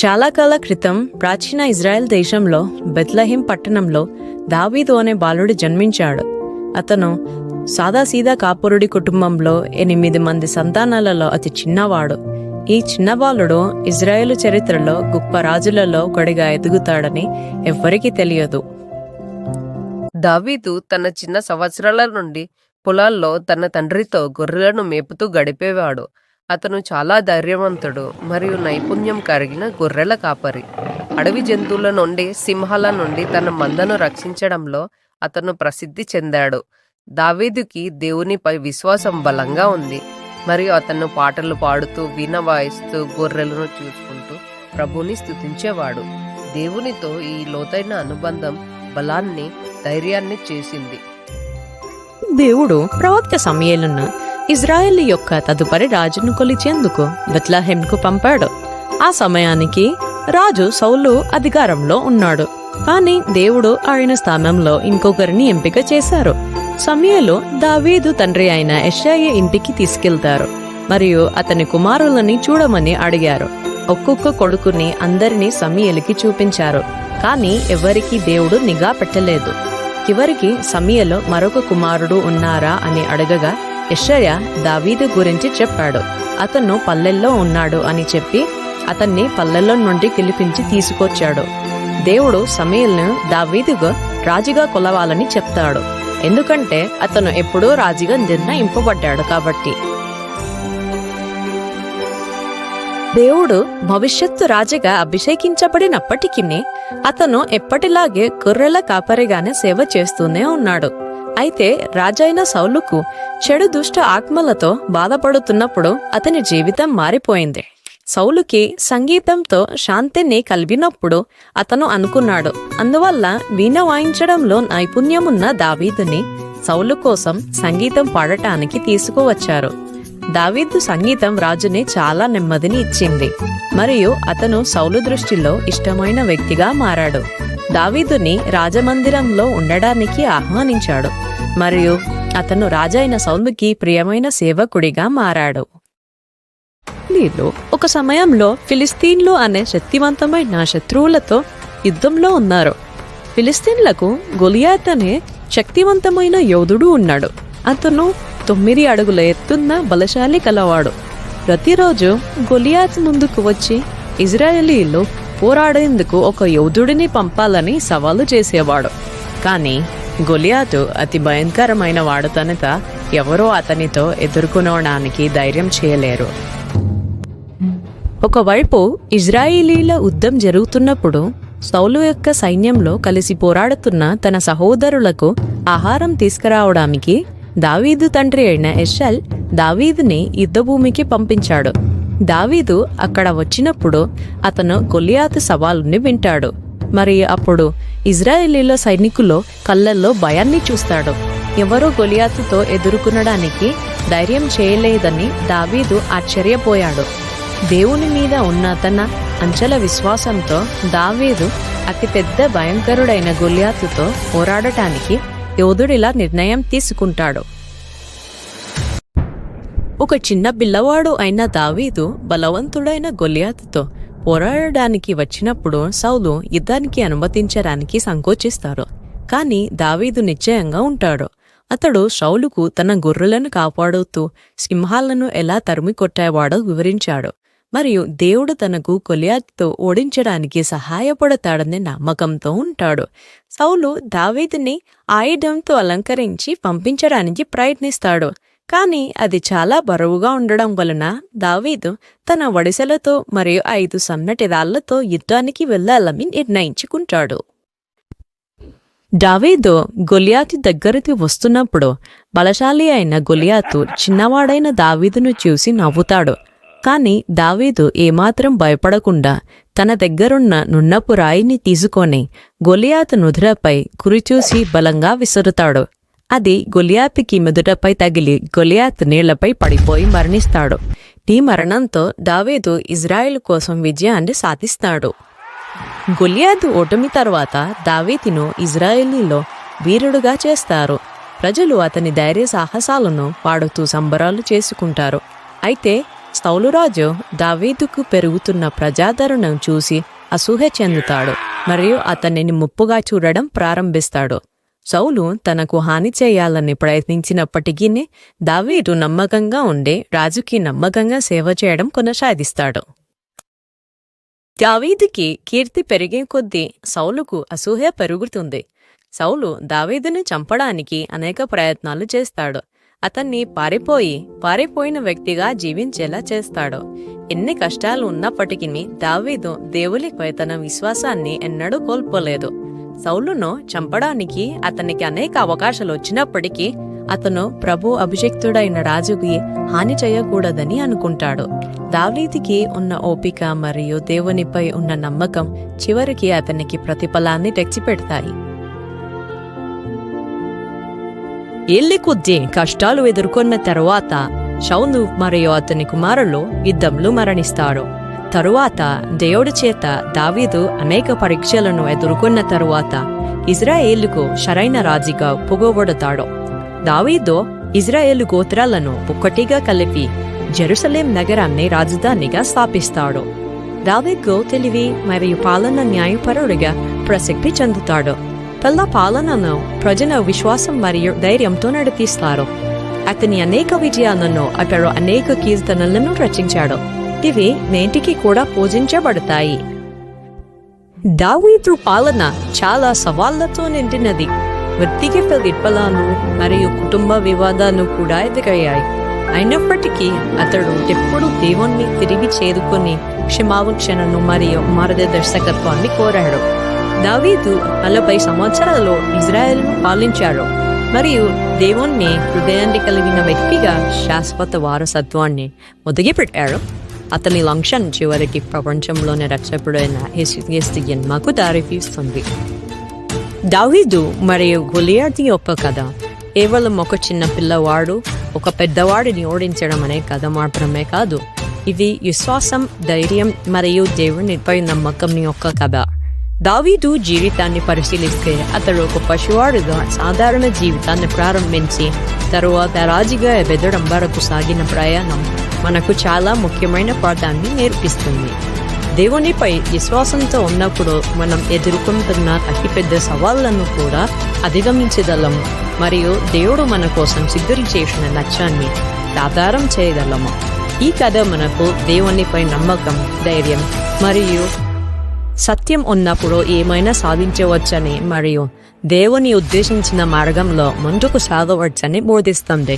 చాలా కాల క్రితం ప్రాచీన ఇజ్రాయెల్ దేశంలో బెత్లెహేం పట్టణంలో దావీదు అనే బాలుడు జన్మించాడు. అతను సాదాసీదా కాపురుడి కుటుంబంలో 8 మంది సంతానాలలో అతి చిన్నవాడు. ఈ చిన్న బాలుడు ఇజ్రాయేలు చరిత్రలో గొప్ప రాజులలో ఒకడిగా ఎదుగుతాడని ఎవ్వరికీ తెలియదు. దావీదు తన చిన్న సంవత్సరాల నుండి పొలాల్లో తన తండ్రితో గొర్రెలను మేపుతూ గడిపేవాడు. అతను చాలా ధైర్యవంతుడు మరియు నైపుణ్యం కలిగిన గొర్రెల కాపరి. అడవి జంతువుల నుండి, సింహాల నుండి తన మందను రక్షించడంలో అతను ప్రసిద్ధి చెందాడు. దావీదుకి దేవునిపై విశ్వాసం బలంగా ఉంది మరియు అతను పాటలు పాడుతూ, వీణ వాయిస్తూ, గొర్రెలను చూసుకుంటూ ప్రభుని స్తుతించేవాడు. దేవునితో ఈ లోతైన అనుబంధం బలాన్ని, ధైర్యాన్ని చేసింది. దేవుడు ప్రవక్త సమూయేలును ఇజ్రాయేలు యొక్క తదుపరి రాజును కొలిచేందుకు బెత్లెహేంకు పంపాడు. ఆ సమయానికి రాజు సౌలు అధికారంలో ఉన్నాడు. కానీ దేవుడు ఆయన స్థానంలో ఇంకొకరిని ఎంపిక చేశారు. సమూయేలు దావీదు తండ్రి అయిన యెషయా ఇంటికి తీసుకెళ్తారు మరియు అతని కుమారులని చూడమని అడిగారు. ఒక్కొక్క కొడుకుని అందరినీ సమూయేలుకి చూపించారు. కానీ ఎవరికి దేవుడు నిఘా పెట్టలేదు. చివరికి సమూయేలు మరొక కుమారుడు ఉన్నారా అని అడగగా యెషయా దావీదు గురించి చెప్పాడు. అతను పల్లెల్లో ఉన్నాడు అని చెప్పి అతన్ని పల్లెల్లో నుండి పిలిపించి తీసుకొచ్చాడు. దేవుడు సమూయేలును దావీదుకు రాజుగా కొలవాలని చెప్తాడు. ఎందుకంటే అతను ఎప్పుడూ రాజుగా నిర్ణయింపబడ్డాడు కాబట్టి. దేవుడు భవిష్యత్తు రాజుగా అభిషేకించబడినప్పటికీ అతను ఎప్పటిలాగే గొర్రెల కాపరిగానే సేవ చేస్తూనే ఉన్నాడు. అయితే రాజైన సౌలుకు చెడు దుష్ట ఆత్మలతో బాధపడుతున్నప్పుడు అతని జీవితం మారిపోయింది. సౌలుకి సంగీతంతో శాంతిని కలిగినప్పుడు అతను అనుకున్నాడు. అందువల్ల వీణ వాయించడంలో నైపుణ్యమున్న దావీదుని సౌలు కోసం సంగీతం పాడటానికి తీసుకువచ్చారు. దావీదు సంగీతం రాజుని చాలా నెమ్మదిని ఇచ్చింది మరియు అతను సౌలు దృష్టిలో ఇష్టమైన వ్యక్తిగా మారాడు. దావీదుని రాజమందిరంలో ఉండడానికి ఆహ్వానించాడు మరియు అతను రాజైన సౌలుకి ప్రియమైన సేవకుడిగా మారాడు. ఒక సమయంలో ఫిలిస్తీన్లు అనే శక్తివంతమైన శత్రువులతో యుద్ధంలో ఉన్నారు. ఫిలిస్తీన్లకు గొలియాత్ అనే శక్తివంతమైన యోధుడు ఉన్నాడు. అతను 9 అడుగుల ఎత్తున్న బలశాలి కలవాడు. ప్రతిరోజు గొలియాత్ ముందుకు వచ్చి ఇజ్రాయేలీలు పోరాడేందుకు ఒక యోధుడిని పంపాలని సవాలు చేసేవాడు. కానీ గొలియాతు అతి భయంకరమైన వాడు కనుక ఎవరో అతనితో ఎదుర్కొనడానికి ధైర్యం చేయలేరు. ఒకవైపు ఇజ్రాయేలీల యుద్ధం జరుగుతున్నప్పుడు సౌలు యొక్క సైన్యంలో కలిసి పోరాడుతున్న తన సహోదరులకు ఆహారం తీసుకురావడానికి దావీదు తండ్రి అయిన యెషయా దావీదుని యుద్ధభూమికి పంపించాడు. దావీదు అక్కడ వచ్చినప్పుడు అతను గొలియాతు సవాలుని వింటాడు. మరి అప్పుడు ఇజ్రాయేలీల సైనికుల కళ్ళల్లో భయాన్ని చూస్తాడు. ఎవరో గొలియాతుతో ఎదుర్కొనడానికి ధైర్యం చేయలేదని దావీదు ఆశ్చర్యపోయాడు. దేవుని మీద ఉన్న తన అంచల విశ్వాసంతో దావీదు అతిపెద్ద భయంకరుడైన గొలియాతుతో పోరాడటానికి యోధుడిలా నిర్ణయం తీసుకుంటాడు. ఒక చిన్న పిల్లవాడు అయిన దావీదు బలవంతుడైన గొలియాతుతో పోరాడడానికి వచ్చినప్పుడు సౌలు యుద్ధానికి అనుమతించడానికి సంకోచిస్తాడు. కానీ దావీదు నిశ్చయంగా ఉంటాడు. అతడు సౌలుకు తన గొర్రెలను కాపాడుతూ సింహాలను ఎలా తరిమి కొట్టేవాడో వివరించాడు మరియు దేవుడు తనకు గొలియాతుతో ఓడించడానికి సహాయపడతాడనే నమ్మకంతో ఉంటాడు. సౌలు దావీదుని ఆయుధంతో అలంకరించి పంపించడానికి ప్రయత్నిస్తాడు. కానీ అది చాలా బరువుగా ఉండడం వలన దావీదు తన వడిసెలతో మరియు 5 సన్నటి రాళ్లతో యుద్ధానికి వెళ్లాలని నిర్ణయించుకుంటాడు. దావీదు గొలియాతు దగ్గరికి వస్తున్నప్పుడు బలశాలి అయిన గొలియాతు చిన్నవాడైన దావీదును చూసి నవ్వుతాడు. కానీ దావీదు ఏమాత్రం భయపడకుండా తన దగ్గరున్న నున్నపు రాయిని తీసుకొని గొలియాతు నుదురపై కురిచూసి బలంగా విసురుతాడు. అది గొలియాతుకి మెదుటపై తగిలి గొలియాతు నీళ్లపై పడిపోయి మరణిస్తాడు. ఈ మరణంతో దావీదు ఇజ్రాయెల్ కోసం విజయాన్ని సాధిస్తాడు. గొలియాతు ఓటమి తర్వాత దావీదును ఇజ్రాయేలీలో వీరుడుగా చేస్తారు. ప్రజలు అతని ధైర్య సాహసాలను పాడుతూ సంబరాలు చేసుకుంటారు. అయితే సౌలు రాజు దావీదుకు పెరుగుతున్న ప్రజాదరణం చూసి అసూయ చెందుతాడు మరియు అతనిని ముప్పుగా చూడడం ప్రారంభిస్తాడు. సౌలు తనకు హాని చేయాలని ప్రయత్నించినప్పటికీ దావీదు నమ్మకంగా ఉండి రాజుకి నమ్మకంగా సేవ చేయడం కొనసాగిస్తాడు. దావీదుకి కీర్తి పెరిగే కొద్దీ సౌలుకు అసూయ పెరుగుతుంది. సౌలు దావీదుని చంపడానికి అనేక ప్రయత్నాలు చేస్తాడు. అతన్ని పారిపోయిన వ్యక్తిగా జీవించేలా చేస్తాడు. ఎన్ని కష్టాలు ఉన్నప్పటికీ దావీదు దేవునిపై తన విశ్వాసాన్ని ఎన్నడూ కోల్పోలేదు. సౌలును చంపడానికి అతనికి అనేక అవకాశాలు వచ్చినప్పటికీ అతను ప్రభు అభిషిక్తుడైన రాజుకి హాని చేయకూడదని అనుకుంటాడు. దావీదుకి ఉన్న ఓపిక మరియు దేవునిపై ఉన్న నమ్మకం చివరికి అతనికి ప్రతిఫలాన్ని తెచ్చిపెడతాయి. ఏళ్ల కొద్దీ కష్టాలు ఎదుర్కొన్న తరువాత సౌలు మరియు అతని కుమారులు యుద్ధంలో మరణిస్తారు. తరువాత దేవుడి చేత దావీదు అనేక పరీక్షలను ఎదుర్కొన్న తరువాత ఇజ్రాయేలుకు సరైన రాజుగా పొగబడతాడు. దావీదు ఇజ్రాయేలు గోత్రాలను ఒక్కటిగా కలిపి జెరూసలేం నగరాన్ని రాజధానిగా స్థాపిస్తాడు. దావీదు తెలివి మరియు పాలన న్యాయపరుడిగా ప్రసిద్ధి చెందుతాడు. తన పాలనను ప్రజల విశ్వాసం మరియు ధైర్యంతో నడిపిస్తారు. అతని అనేక విజయాలను అతడు అనేక కీర్తనలను రచించాడు. ఇవి నేటికి కూడా పూజించబడతాయి. దావీదు పాలన చాలా సవాళ్లతో నిండినది. వ్యక్తిగత విఫలాలు మరియు కుటుంబ వివాదాలు కూడా ఎదురయ్యాయి. అయినప్పటికీ అతడు ఎప్పుడూ దేవుణ్ణి తిరిగి చేరుకొని క్షమావక్షణను మరియు మార్గదర్శకత్వాన్ని కోరాడు. దావీదు 40 సంవత్సరాలు ఇజ్రాయెల్ను పాలించాడు మరియు దేవుణ్ణి హృదయాన్ని కలిగిన వ్యక్తిగా శాశ్వత వారసత్వాన్ని మొదలుపెట్టాడు. అతని లక్ష్యం చివరికి ప్రపంచంలోని రక్షకుడైన యేసు జన్మకు దారితీస్తుంది. దావీదు మరియు గొలియాతు యొక్క కథ కేవలం ఒక చిన్న పిల్లవాడు ఒక పెద్దవాడిని ఓడించడం అనే కథ మాత్రమే కాదు. ఇది విశ్వాసం, ధైర్యం మరియు దేవునిపై నమ్మకం యొక్క కథ. దావీదు జీవితాన్ని పరిశీలిస్తే అతడు ఒక పసివాడుగా సాధారణ జీవితాన్ని ప్రారంభించి తరువాత రాజుగా ఎదగడం వరకు సాగిన ప్రయాణం మనకు చాలా ముఖ్యమైన పాఠాన్ని నేర్పిస్తుంది. దేవునిపై విశ్వాసంతో ఉన్నప్పుడు మనం ఎదుర్కొంటున్న అతిపెద్ద సవాళ్లను కూడా అధిగమించగలము మరియు దేవుడు మన కోసం సిద్ధం చేసిన లక్ష్యాన్ని సాకారం చేయగలము. ఈ కథ మనకు దేవునిపై నమ్మకం, ధైర్యం మరియు సత్యం ఉన్నప్పుడు ఏమైనా సాధించవచ్చని మరియు దేవుని ఉద్దేశించిన మార్గంలో ముందుకు సాగవచ్చని బోధిస్తుంది.